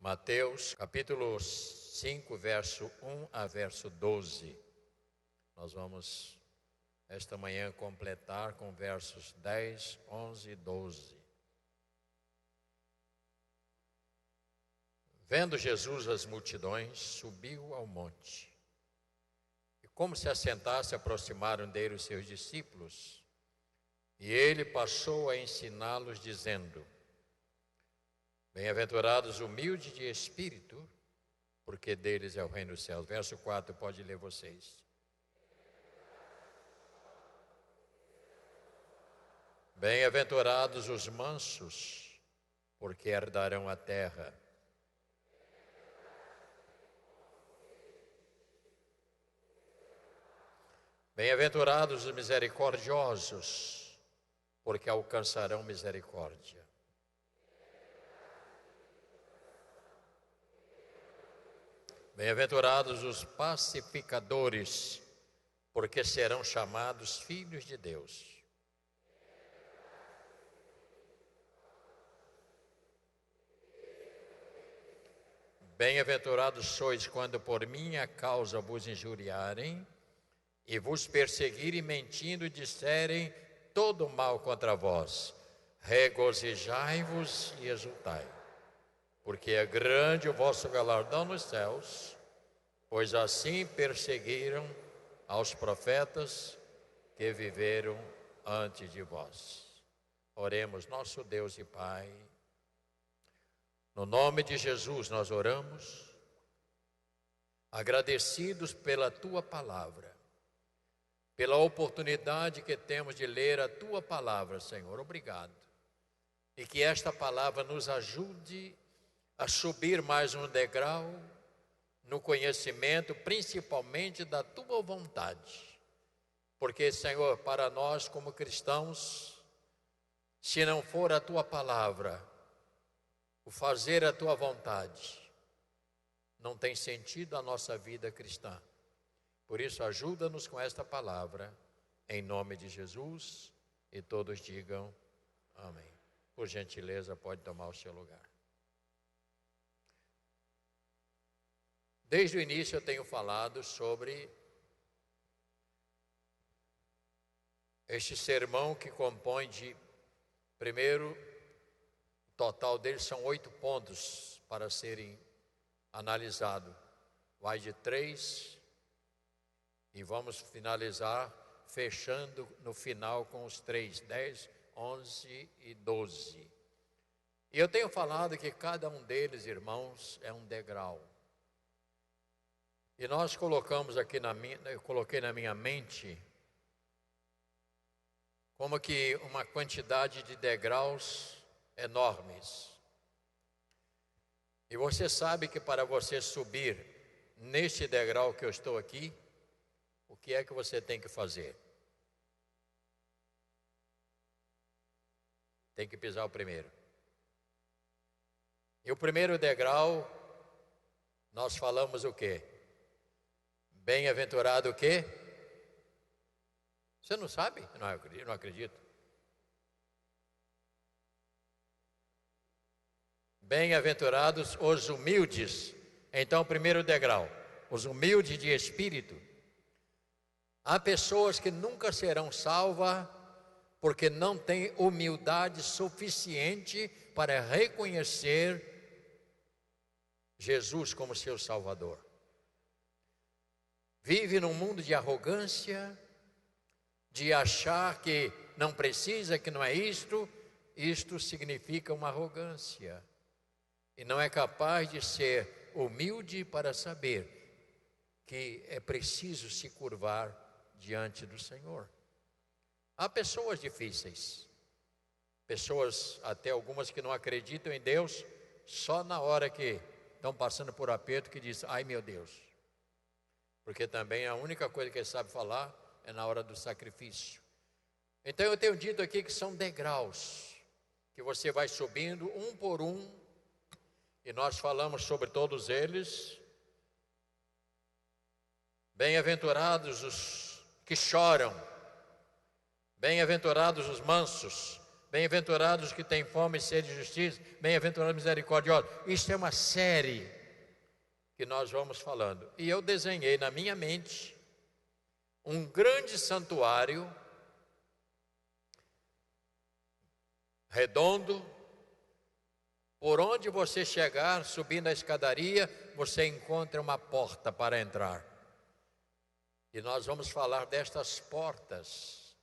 Mateus, capítulo 5, verso 1 a verso 12. Nós vamos, esta manhã, completar com versos 10, 11 e 12. Vendo Jesus as multidões, subiu ao monte. E como se assentasse, aproximaram dele os seus discípulos. E ele passou a ensiná-los, dizendo: Bem-aventurados humildes de espírito, porque deles é o reino dos céus. Verso 4, pode ler vocês. Bem-aventurados os mansos, porque herdarão a terra. Bem-aventurados os misericordiosos, porque alcançarão misericórdia. Bem-aventurados os pacificadores, porque serão chamados filhos de Deus. Bem-aventurados sois quando por minha causa vos injuriarem e vos perseguirem, mentindo, disserem todo mal contra vós. Regozijai-vos e exultai, porque é grande o vosso galardão nos céus, pois assim perseguiram aos profetas que viveram antes de vós. Oremos. Nosso Deus e Pai, no nome de Jesus nós oramos, agradecidos pela Tua palavra, pela oportunidade que temos de ler a Tua palavra, Senhor. Obrigado. E que esta palavra nos ajude a subir mais um degrau no conhecimento, principalmente da Tua vontade. Porque, Senhor, para nós como cristãos, se não for a Tua palavra, o fazer a Tua vontade, não tem sentido a nossa vida cristã. Por isso, ajuda-nos com esta palavra, em nome de Jesus, e todos digam amém. Por gentileza, pode tomar o seu lugar. Desde o início eu tenho falado sobre este sermão que compõe de, primeiro, o total dele são 8 pontos para serem analisados. Vai de 3 e vamos finalizar fechando no final com os 3, 10, 11 e 12. E eu tenho falado que cada um deles, irmãos, é um degrau. E nós colocamos aqui eu coloquei na minha mente como que uma quantidade de degraus enormes. E você sabe que para você subir neste degrau que eu estou aqui, o que é que você tem que fazer? Tem que pisar o primeiro. E o primeiro degrau, nós falamos o quê? Bem-aventurado o quê? Você não sabe? Eu não acredito. Bem-aventurados os humildes. Então, o primeiro degrau, os humildes de espírito. Há pessoas que nunca serão salvas porque não têm humildade suficiente para reconhecer Jesus como seu Salvador. Vive num mundo de arrogância, de achar que não precisa, que não é isto. Isto significa uma arrogância. E não é capaz de ser humilde para saber que é preciso se curvar diante do Senhor. Há pessoas difíceis, pessoas até algumas que não acreditam em Deus, só na hora que estão passando por aperto que diz: ai meu Deus. Porque também a única coisa que ele sabe falar é na hora do sacrifício. Então eu tenho dito aqui que são degraus, que você vai subindo um por um, e nós falamos sobre todos eles. Bem-aventurados os que choram, bem-aventurados os mansos, Bem-aventurados que têm fome e sede de justiça, bem-aventurados misericordiosos. Isso é uma série que nós vamos falando. E eu desenhei na minha mente um grande santuário redondo, por onde você chegar, subindo a escadaria, você encontra uma porta para entrar. E nós vamos falar destas portas,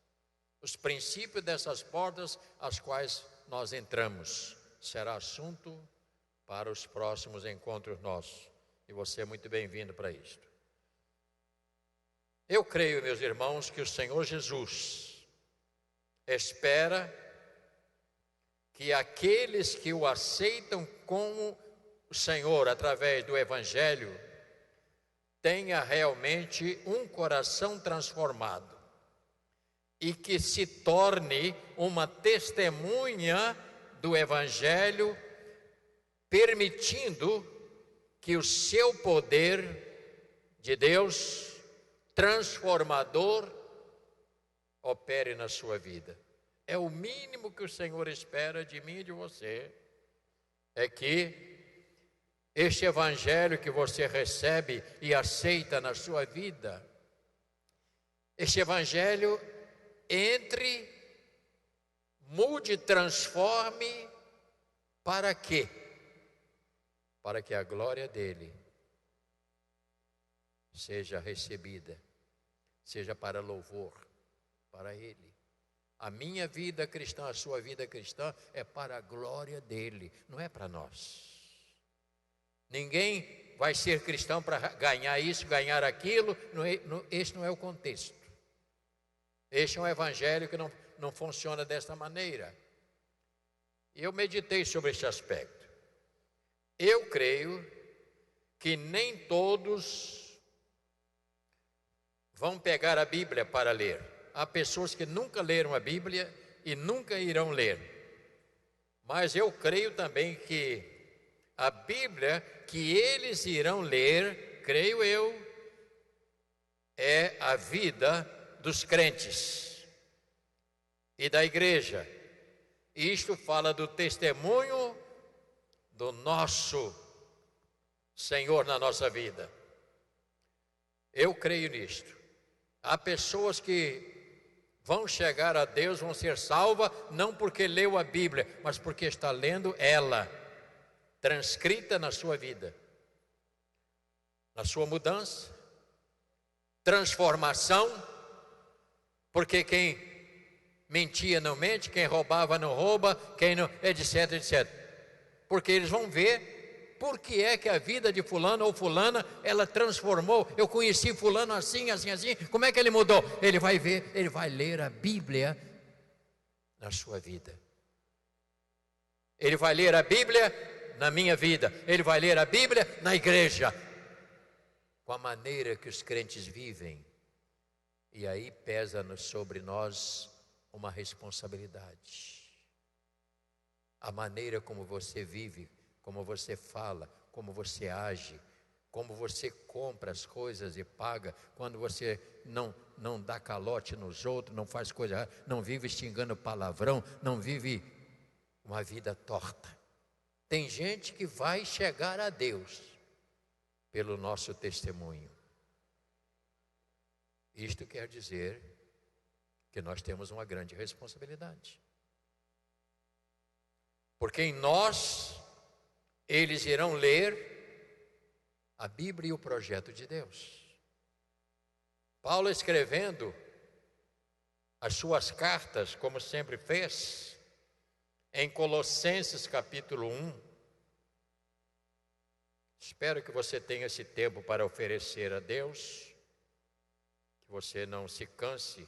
os princípios dessas portas, as quais nós entramos. Será assunto para os próximos encontros nossos. E você é muito bem-vindo para isto. Eu creio, meus irmãos, que o Senhor Jesus espera que aqueles que o aceitam como o Senhor através do Evangelho tenha realmente um coração transformado e que se torne uma testemunha do Evangelho, permitindo que o seu poder de Deus transformador opere na sua vida. É o mínimo que o Senhor espera de mim e de você, é que este Evangelho que você recebe e aceita na sua vida, este Evangelho entre, mude, transforme, para quê? Para que a glória dele seja recebida, seja para louvor, para ele. A minha vida cristã, a sua vida cristã é para a glória dele, não é para nós. Ninguém vai ser cristão para ganhar isso, ganhar aquilo, este não é o contexto. Este é um evangelho que não funciona desta maneira. E eu meditei sobre este aspecto. Eu creio que nem todos vão pegar a Bíblia para ler. Há pessoas que nunca leram a Bíblia e nunca irão ler. Mas eu creio também que a Bíblia que eles irão ler, creio eu, é a vida dos crentes e da igreja. Isto fala do testemunho do nosso Senhor na nossa vida. Eu creio nisto. Há pessoas que vão chegar a Deus, vão ser salvas, não porque leu a Bíblia, mas porque está lendo ela, transcrita na sua vida, na sua mudança, transformação, porque quem mentia não mente, quem roubava não rouba, quem não, etc, etc. Porque eles vão ver por que é que a vida de fulano ou fulana, ela transformou. Eu conheci fulano assim, assim, assim, como é que ele mudou? Ele vai ver, ele vai ler a Bíblia na sua vida. Ele vai ler a Bíblia na minha vida. Ele vai ler a Bíblia na igreja. Com a maneira que os crentes vivem. E aí pesa sobre nós uma responsabilidade. A maneira como você vive, como você fala, como você age, como você compra as coisas e paga, quando você não dá calote nos outros, não faz coisa errada, não vive xingando palavrão, não vive uma vida torta. Tem gente que vai chegar a Deus pelo nosso testemunho. Isto quer dizer que nós temos uma grande responsabilidade. Porque em nós, eles irão ler a Bíblia e o projeto de Deus. Paulo escrevendo as suas cartas, como sempre fez, em Colossenses capítulo 1. Espero que você tenha esse tempo para oferecer a Deus, que você não se canse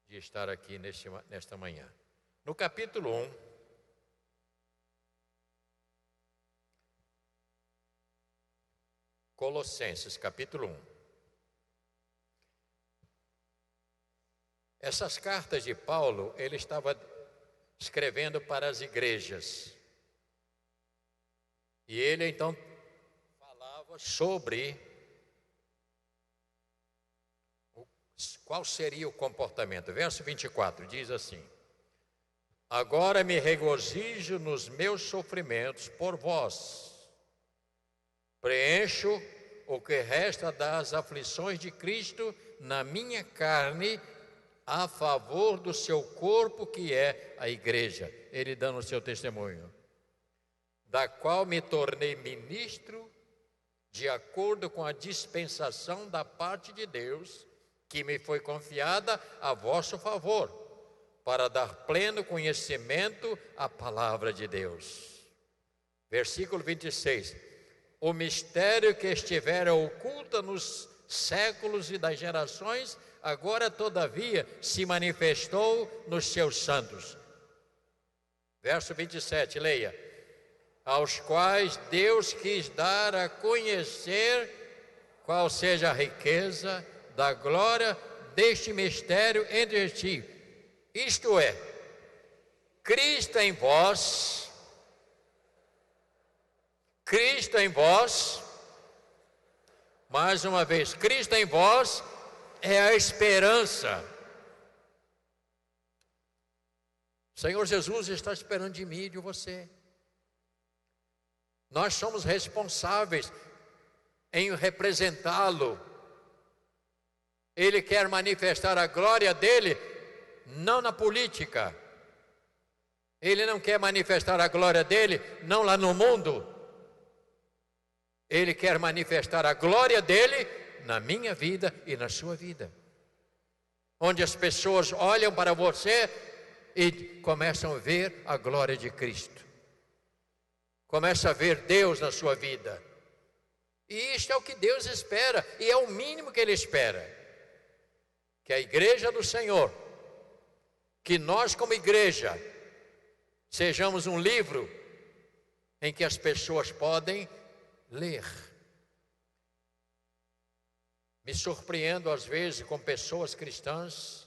de estar aqui nesta manhã. No capítulo 1, Colossenses capítulo 1. Essas cartas de Paulo, ele estava escrevendo para as igrejas. E ele então falava sobre qual seria o comportamento. Verso 24 diz assim: Agora me regozijo nos meus sofrimentos por vós. Preencho o que resta das aflições de Cristo na minha carne, a favor do seu corpo, que é a igreja. Ele dando o seu testemunho. Da qual me tornei ministro, de acordo com a dispensação da parte de Deus, que me foi confiada a vosso favor, para dar pleno conhecimento à palavra de Deus. Versículo 26. O mistério que estivera oculto nos séculos e das gerações, agora todavia se manifestou nos seus santos. Verso 27, leia. Aos quais Deus quis dar a conhecer qual seja a riqueza da glória deste mistério entre ti. Isto é, Cristo em vós, mais uma vez, Cristo em vós é a esperança. O Senhor Jesus está esperando de mim e de você. Nós somos responsáveis em representá-lo. Ele quer manifestar a glória dele, não na política. Ele não quer manifestar a glória dele, não lá no mundo. Ele quer manifestar a glória dele na minha vida e na sua vida. Onde as pessoas olham para você e começam a ver a glória de Cristo. Começa a ver Deus na sua vida. E isto é o que Deus espera, e é o mínimo que Ele espera. Que a igreja do Senhor, que nós como igreja, sejamos um livro em que as pessoas podem ler. Me surpreendo às vezes com pessoas cristãs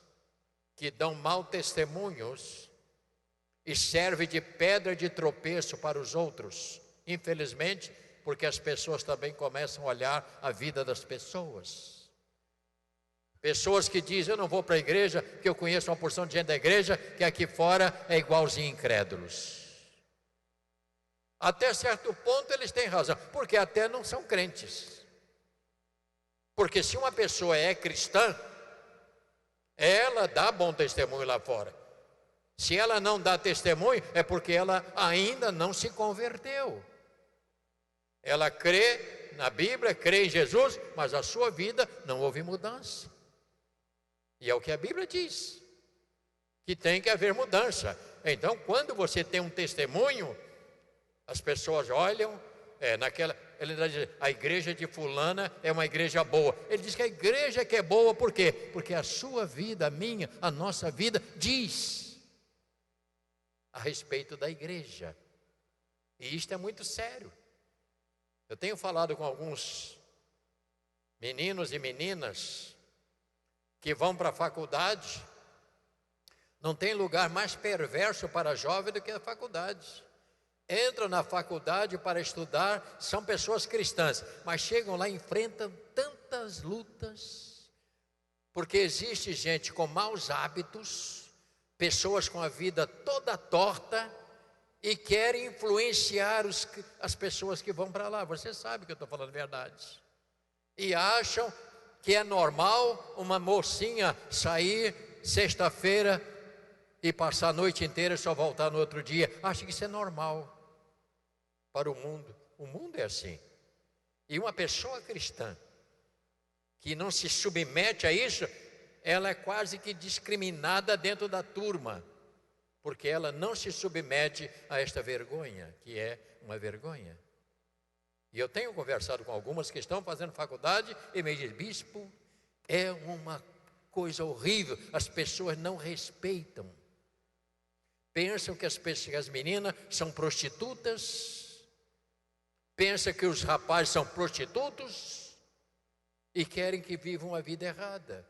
que dão mau testemunhos e servem de pedra de tropeço para os outros, infelizmente, porque as pessoas também começam a olhar a vida das pessoas. Pessoas que dizem, eu não vou para a igreja, que eu conheço uma porção de gente da igreja, que aqui fora é igualzinho incrédulos. Até certo ponto eles têm razão, porque até não são crentes. Porque se uma pessoa é cristã, ela dá bom testemunho lá fora. Se ela não dá testemunho, é porque ela ainda não se converteu. Ela crê na Bíblia, crê em Jesus, mas a sua vida não houve mudança. E é o que a Bíblia diz, que tem que haver mudança. Então, quando você tem um testemunho, as pessoas olham, ele diz, a igreja de fulana é uma igreja boa. Ele diz que a igreja que é boa, por quê? Porque a sua vida, a minha, a nossa vida diz a respeito da igreja. E isto é muito sério. Eu tenho falado com alguns meninos e meninas que vão para a faculdade. Não tem lugar mais perverso para jovem do que a faculdade. Entram na faculdade para estudar, são pessoas cristãs, mas chegam lá e enfrentam tantas lutas, porque existe gente com maus hábitos, pessoas com a vida toda torta, e querem influenciar as pessoas que vão para lá. Você sabe que eu estou falando a verdade. E acham que é normal uma mocinha sair sexta-feira e passar a noite inteira e só voltar no outro dia. Acha que isso é normal para o mundo. O mundo é assim. E uma pessoa cristã que não se submete a isso, ela é quase que discriminada dentro da turma, porque ela não se submete a esta vergonha, que é uma vergonha. E eu tenho conversado com algumas que estão fazendo faculdade e me dizem, bispo, é uma coisa horrível, as pessoas não respeitam. Pensam que as meninas são prostitutas, pensam que os rapazes são prostitutos e querem que vivam a vida errada.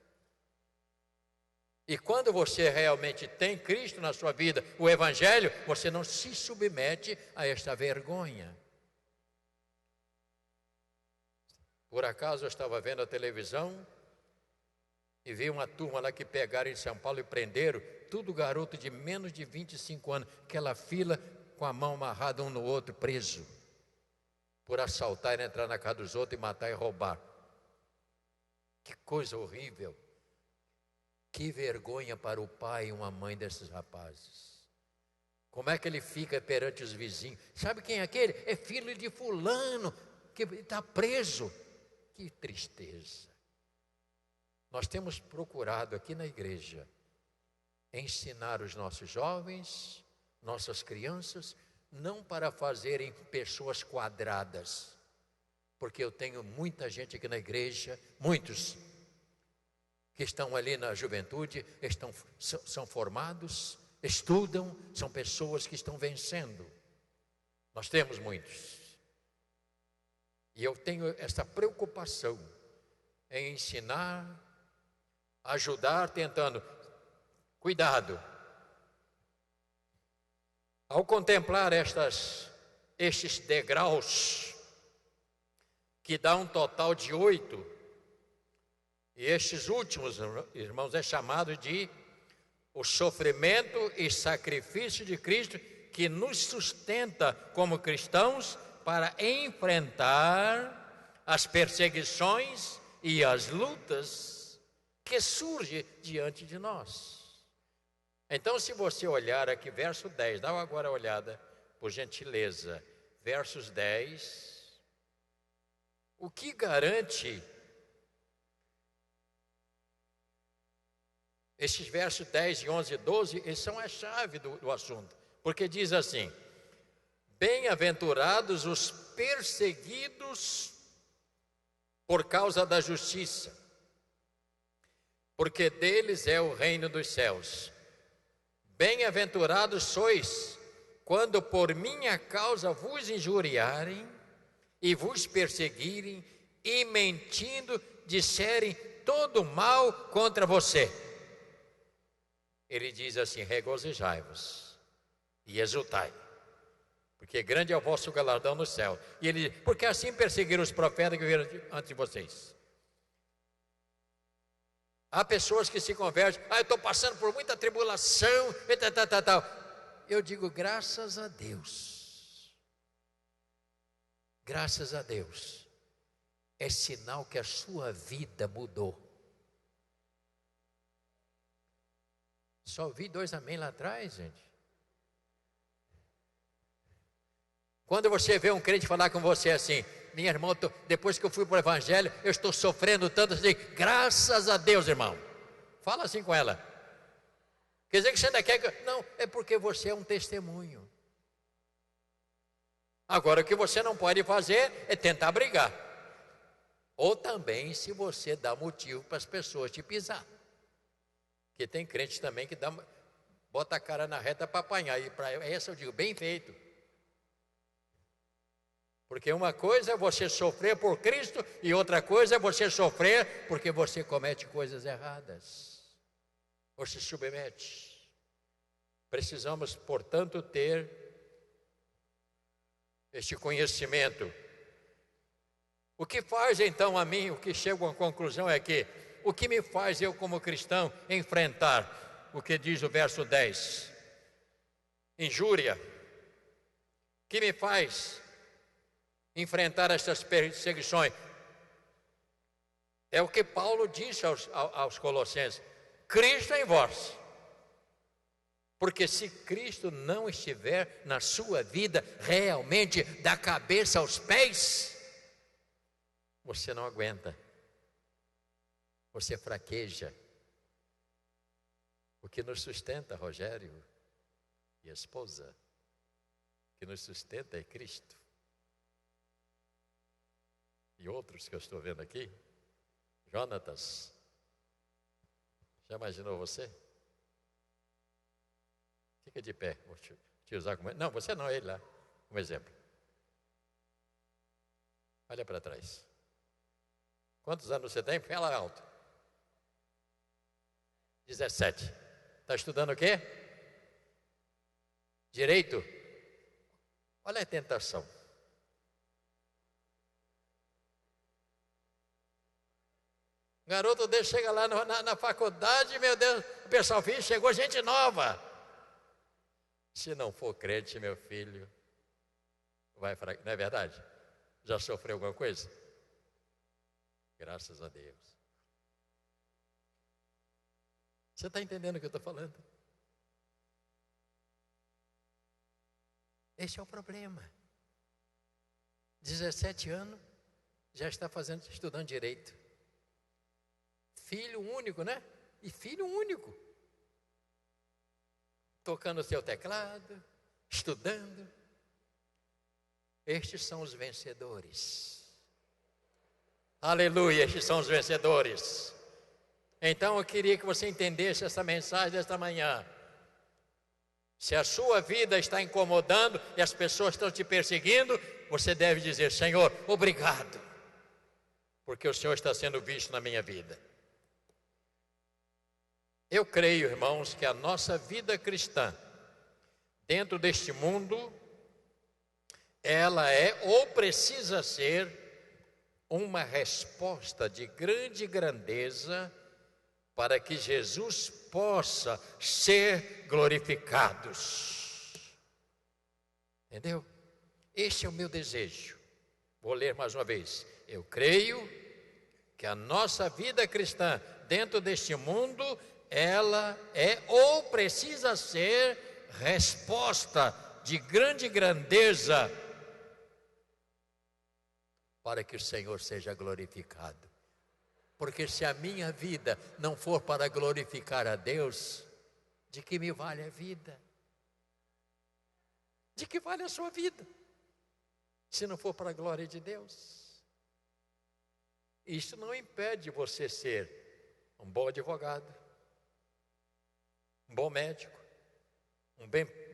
E quando você realmente tem Cristo na sua vida, o Evangelho, você não se submete a esta vergonha. Por acaso eu estava vendo a televisão E veio uma turma lá que pegaram em São Paulo e prenderam, tudo garoto de menos de 25 anos, aquela fila com a mão amarrada um no outro, preso, por assaltar e entrar na casa dos outros e matar e roubar. Que coisa horrível. Que vergonha para o pai e uma mãe desses rapazes. Como é que ele fica perante os vizinhos? Sabe quem é aquele? É filho de fulano, que está preso. Que tristeza. Nós temos procurado aqui na igreja ensinar os nossos jovens, nossas crianças, não para fazerem pessoas quadradas, porque eu tenho muita gente aqui na igreja, muitos que estão ali na juventude, são formados, estudam, são pessoas que estão vencendo. Nós temos muitos. E eu tenho essa preocupação em ensinar, ajudar, tentando. Cuidado. Ao contemplar estes degraus, que dá um total de 8, e estes últimos, irmãos, é chamado de o sofrimento e sacrifício de Cristo, que nos sustenta como cristãos para enfrentar as perseguições e as lutas que surgem diante de nós. Então, se você olhar aqui, verso 10, dá agora uma olhada, por gentileza, versos 10, o que garante, esses versos 10 e 11 e 12, eles são a chave do assunto, porque diz assim: bem-aventurados os perseguidos por causa da justiça, porque deles é o reino dos céus. Bem-aventurados sois, quando por minha causa vos injuriarem e vos perseguirem, e mentindo disserem todo mal contra você. Ele diz assim: regozijai-vos e exultai, porque grande é o vosso galardão no céu. E ele diz: porque assim perseguiram os profetas que vieram antes de vocês. Há pessoas que se convertem: eu estou passando por muita tribulação, tal. Eu digo: graças a Deus. Graças a Deus. É sinal que a sua vida mudou. Só ouvi 2 amém lá atrás, gente. Quando você vê um crente falar com você assim: minha irmã, depois que eu fui para o evangelho, eu estou sofrendo tanto, assim, graças a Deus, irmão. Fala assim com ela. Quer dizer que você ainda quer que... Não, é porque você é um testemunho. Agora, o que você não pode fazer é tentar brigar. Ou também, se você dá motivo para as pessoas te pisar. Porque tem crente também que bota a cara na reta para apanhar. E para essa eu digo: bem feito. Porque uma coisa é você sofrer por Cristo e outra coisa é você sofrer porque você comete coisas erradas ou se submete. Precisamos, portanto, ter este conhecimento. O que faz então a mim, o que chego à conclusão é que o que me faz eu como cristão enfrentar o que diz o verso 10? Injúria. O que me faz enfrentar estas perseguições? É o que Paulo disse aos Colossenses: Cristo em vós. Porque se Cristo não estiver na sua vida realmente da cabeça aos pés, você não aguenta, você fraqueja. O que nos sustenta, Rogério e a esposa, o que nos sustenta é Cristo. E outros que eu estou vendo aqui, Jonatas, já imaginou você? Fica de pé, vou te usar como... Não, você não, ele lá, como exemplo. Olha para trás. Quantos anos você tem? Fala alto. 17. Está estudando o quê? Direito? Olha a tentação. Garoto dele chega lá na faculdade, meu Deus, o pessoal, filho, chegou gente nova. Se não for crente, meu filho, vai fraquejar. Não é verdade? Já sofreu alguma coisa? Graças a Deus. Você está entendendo o que eu estou falando? Esse é o problema. 17 anos, já está estudando direito. Filho único, né? E filho único. Tocando o seu teclado, estudando. Estes são os vencedores. Aleluia, estes são os vencedores. Então eu queria que você entendesse essa mensagem desta manhã. Se a sua vida está incomodando e as pessoas estão te perseguindo, você deve dizer: Senhor, obrigado, porque o Senhor está sendo visto na minha vida. Eu creio, irmãos, que a nossa vida cristã, dentro deste mundo, ela é ou precisa ser uma resposta de grande grandeza para que Jesus possa ser glorificado. Entendeu? Este é o meu desejo. Vou ler mais uma vez. Eu creio que a nossa vida cristã dentro deste mundo, ela é ou precisa ser resposta de grande grandeza para que o Senhor seja glorificado. Porque se a minha vida não for para glorificar a Deus, de que me vale a vida? De que vale a sua vida? Se não for para a glória de Deus. Isso não impede você ser um bom advogado, um bom médico,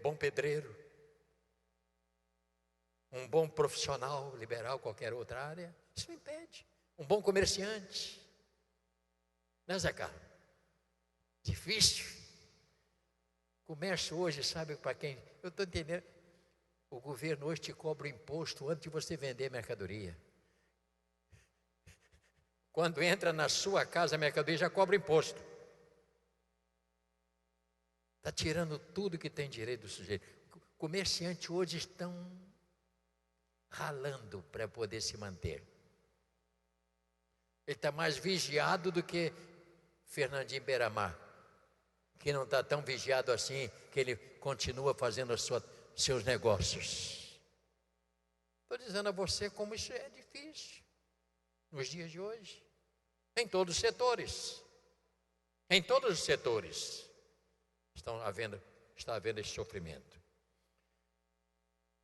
bom pedreiro, um bom profissional liberal, qualquer outra área. Isso não impede. Um bom comerciante. Né, Zé Carlos? Difícil. Comércio hoje, sabe para quem? Eu estou entendendo. O governo hoje te cobra o imposto antes de você vender mercadoria. Quando entra na sua casa a mercadoria, já cobra imposto. Está tirando tudo que tem direito do sujeito. Comerciantes hoje estão ralando para poder se manter. Ele está mais vigiado do que Fernandinho Beiramar, que não está tão vigiado assim, que ele continua fazendo seus negócios. Estou dizendo a você como isso é difícil nos dias de hoje, em todos os setores. Em todos os setores está havendo esse sofrimento.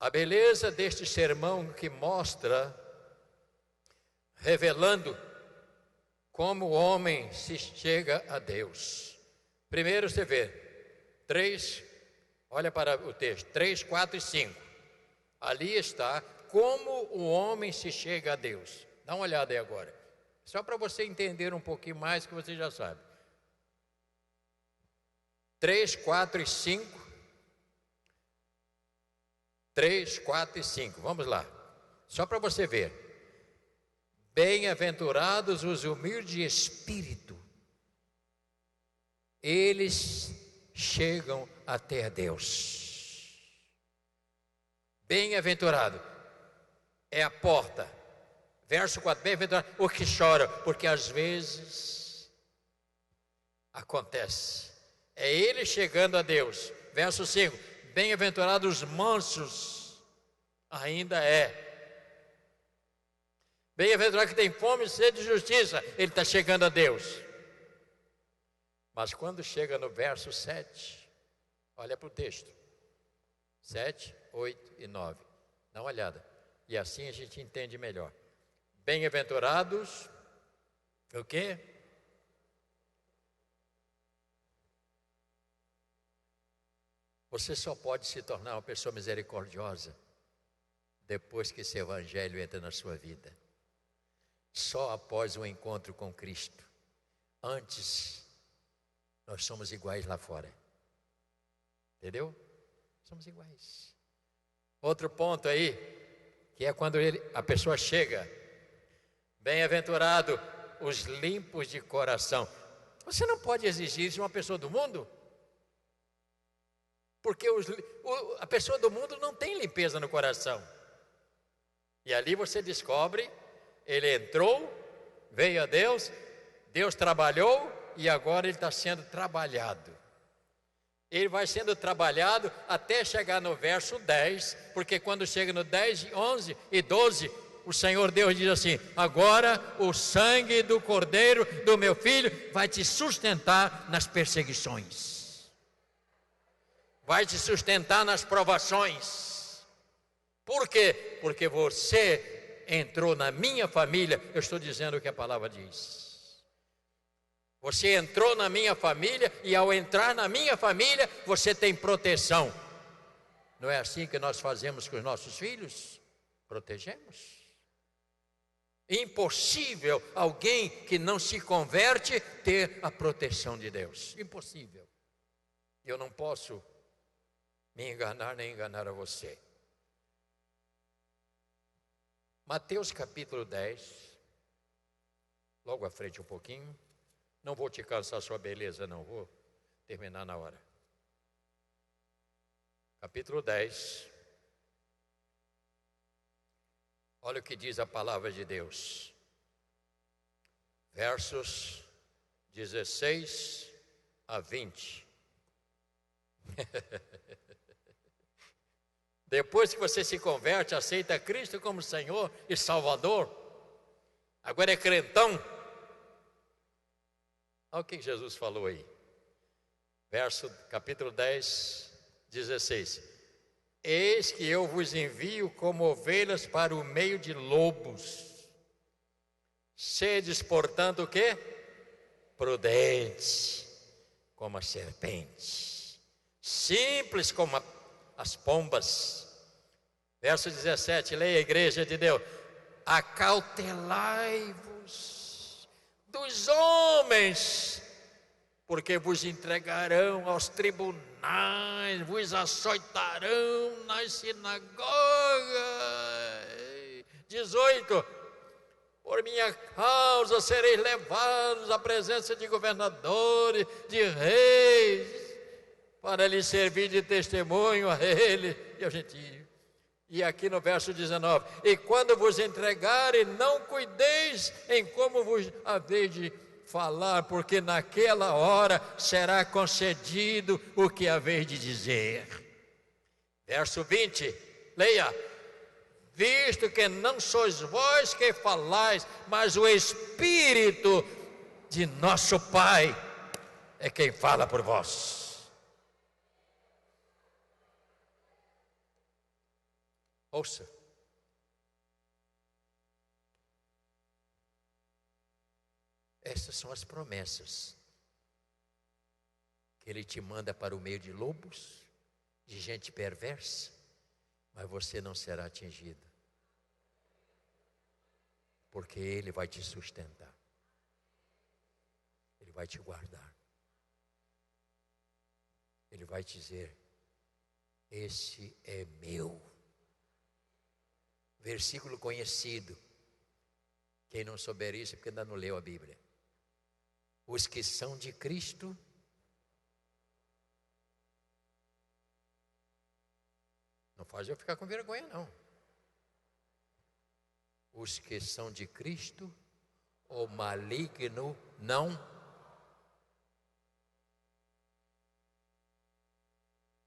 A beleza deste sermão que mostra, revelando como o homem se chega a Deus. Primeiro você vê, 3, olha para o texto, 3, 4 e 5. Ali está como o homem se chega a Deus. Dá uma olhada aí agora. Só para você entender um pouquinho mais que você já sabe. 3, 4 e 5. 3, 4 e 5. Vamos lá. Só para você ver. Bem-aventurados os humildes de espírito, eles chegam até a Deus. Bem-aventurado é a porta. Verso 4, bem-aventurado o que chora, porque às vezes acontece. É ele chegando a Deus. Verso 5, bem-aventurados os mansos, ainda é. Bem-aventurado que tem fome e sede de justiça, ele está chegando a Deus. Mas quando chega no verso 7, olha para o texto, 7, 8 e 9, dá uma olhada, e assim a gente entende melhor. Bem-aventurados, o quê? Você só pode se tornar uma pessoa misericordiosa depois que esse evangelho entra na sua vida. Só após o encontro com Cristo. Antes, nós somos iguais lá fora. Entendeu? Somos iguais. Outro ponto aí, que é quando a pessoa chega. Bem-aventurado os limpos de coração. Você não pode exigir isso de uma pessoa do mundo, porque a pessoa do mundo não tem limpeza no coração. E ali você descobre, ele entrou, veio a Deus, Deus trabalhou e agora ele está sendo trabalhado. Ele vai sendo trabalhado até chegar no verso 10, porque quando chega no 10, 11 e 12, o Senhor Deus diz assim: agora o sangue do Cordeiro do meu filho vai te sustentar nas perseguições, vai te sustentar nas provações. Por quê? Porque você entrou na minha família. Eu estou dizendo o que a palavra diz. Você entrou na minha família e ao entrar na minha família, você tem proteção. Não é assim que nós fazemos com os nossos filhos? Protegemos. Impossível alguém que não se converte ter a proteção de Deus. Impossível. Eu não posso me enganar nem enganar a você. Mateus capítulo 10, logo à frente um pouquinho. Não vou te cansar a sua beleza, não, vou terminar na hora. Capítulo 10. Olha o que diz a palavra de Deus. Versos 16 a 20. Depois que você se converte, aceita Cristo como Senhor e Salvador, agora é crentão. Olha o que Jesus falou aí. Capítulo 10, 16. Eis que eu vos envio como ovelhas para o meio de lobos. Sedes, portanto, o quê? Prudentes como a serpente, simples como as pombas. Verso 17, leia a igreja de Deus. Acautelai-vos dos homens, porque vos entregarão aos tribunais, vos açoitarão nas sinagogas. 18, por minha causa sereis levados à presença de governadores, de reis, para lhes servir de testemunho a ele e aos gentios. E aqui no verso 19, e quando vos entregarem, não cuideis em como vos haveis de falar, porque naquela hora será concedido o que haveis de dizer. Verso 20, leia. Visto que não sois vós que falais, mas o Espírito de nosso Pai é quem fala por vós. Ouça. Essas são as promessas que Ele te manda para o meio de lobos, de gente perversa, mas você não será atingido, porque Ele vai te sustentar, Ele vai te guardar, Ele vai te dizer: esse é meu. Versículo conhecido. Quem não souber isso é porque ainda não leu a Bíblia. Os que são de Cristo não faz eu ficar com vergonha, não. Os que são de Cristo, o maligno não.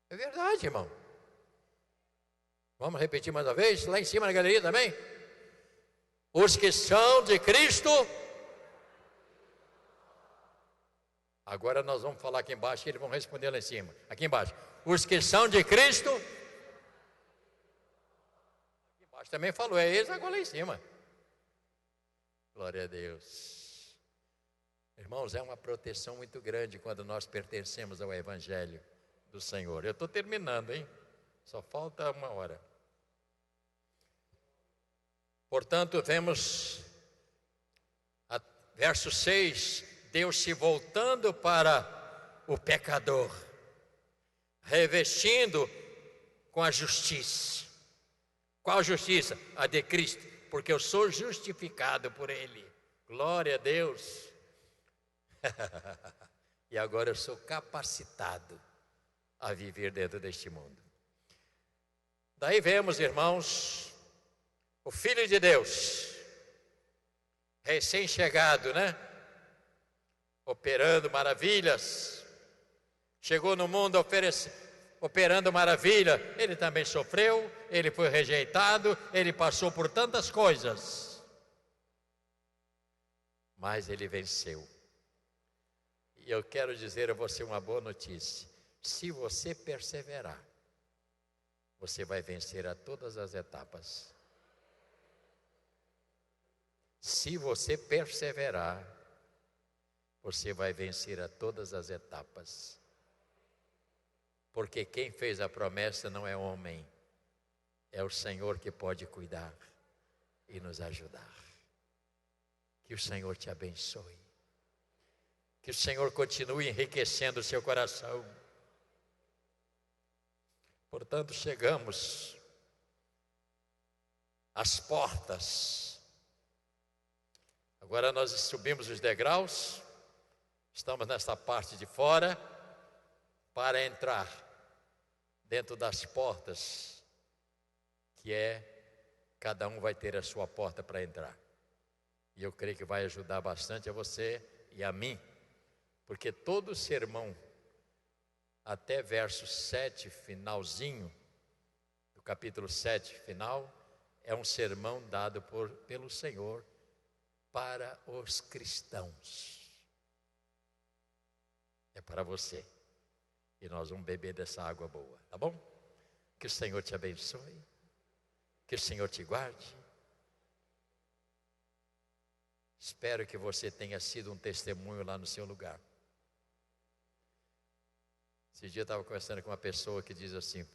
É verdade, irmão. Vamos repetir mais uma vez, lá em cima na galeria também. Os que são de Cristo. Agora nós vamos falar aqui embaixo e eles vão responder lá em cima. Aqui embaixo. Os que são de Cristo. Aqui embaixo também falou, é eles agora lá em cima. Glória a Deus. Irmãos, é uma proteção muito grande quando nós pertencemos ao Evangelho do Senhor. Eu estou terminando, hein? Só falta uma hora. Portanto, vemos verso 6, Deus se voltando para o pecador, revestindo com a justiça. Qual justiça? A de Cristo, porque eu sou justificado por Ele. Glória a Deus. E agora eu sou capacitado a viver dentro deste mundo. Daí vemos, irmãos, o Filho de Deus, recém-chegado, né? Operando maravilhas. Chegou no mundo operando maravilha. Ele também sofreu, ele foi rejeitado, ele passou por tantas coisas. Mas ele venceu. E eu quero dizer a você uma boa notícia. Se você perseverar, você vai vencer a todas as etapas. Se você perseverar, você vai vencer a todas as etapas. Porque quem fez a promessa não é homem, é o Senhor que pode cuidar e nos ajudar. Que o Senhor te abençoe. Que o Senhor continue enriquecendo o seu coração. Portanto, chegamos às portas. Agora nós subimos os degraus, estamos nesta parte de fora, para entrar dentro das portas, que cada um vai ter a sua porta para entrar. E eu creio que vai ajudar bastante a você e a mim, porque todo o sermão, até verso 7, finalzinho, do capítulo 7, final, é um sermão dado pelo Senhor para os cristãos. É para você. E nós vamos beber dessa água boa, tá bom? Que o Senhor te abençoe, que o Senhor te guarde. Espero que você tenha sido um testemunho lá no seu lugar. Esse dia eu estava conversando com uma pessoa que diz assim: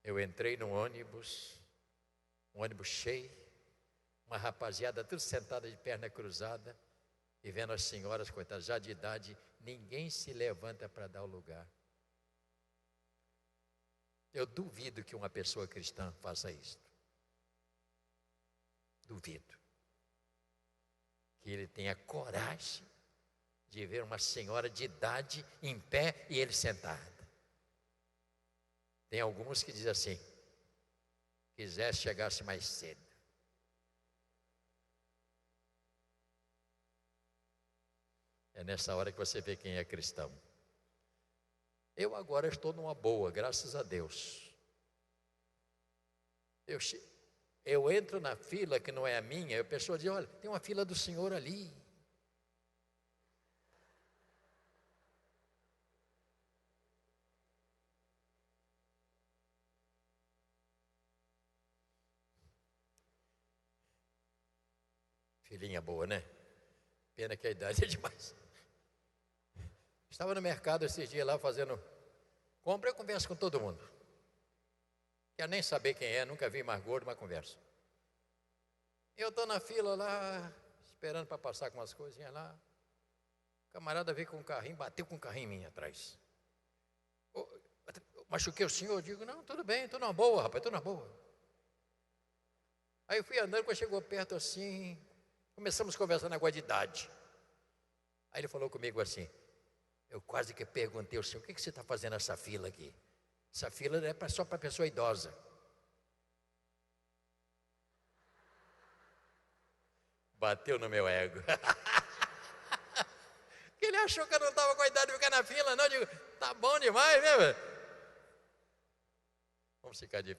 eu entrei num ônibus, um ônibus cheio, uma rapaziada tudo sentada de perna cruzada, e vendo as senhoras, coitadas, já de idade, ninguém se levanta para dar o lugar. Eu duvido que uma pessoa cristã faça isso. Duvido. Que ele tenha coragem de ver uma senhora de idade em pé e ele sentado. Tem alguns que dizem assim: quisesse chegasse mais cedo. É nessa hora que você vê quem é cristão. Eu agora estou numa boa, graças a Deus. Eu entro na fila que não é a minha, e a pessoa diz: olha, tem uma fila do senhor ali. Filhinha boa, né? Pena que a idade é demais. Estava no mercado esses dias lá fazendo compra, eu converso com todo mundo. Quero nem saber quem é, nunca vi mais gordo, mas converso. Eu estou na fila lá, esperando para passar com umas coisinhas lá. O camarada veio com um carrinho, bateu com um carrinho em mim atrás. Machuquei o senhor? Eu digo: não, tudo bem, estou numa boa, rapaz, estou na boa. Aí eu fui andando, quando chegou perto assim, começamos a conversar na negócio de idade. Aí ele falou comigo assim: eu quase que perguntei ao senhor: o que você está fazendo nessa fila aqui? Essa fila não é só para pessoa idosa. Bateu no meu ego. Ele achou que eu não estava com a idade de ficar na fila, não. Eu digo: tá bom demais, né, velho? Vamos ficar de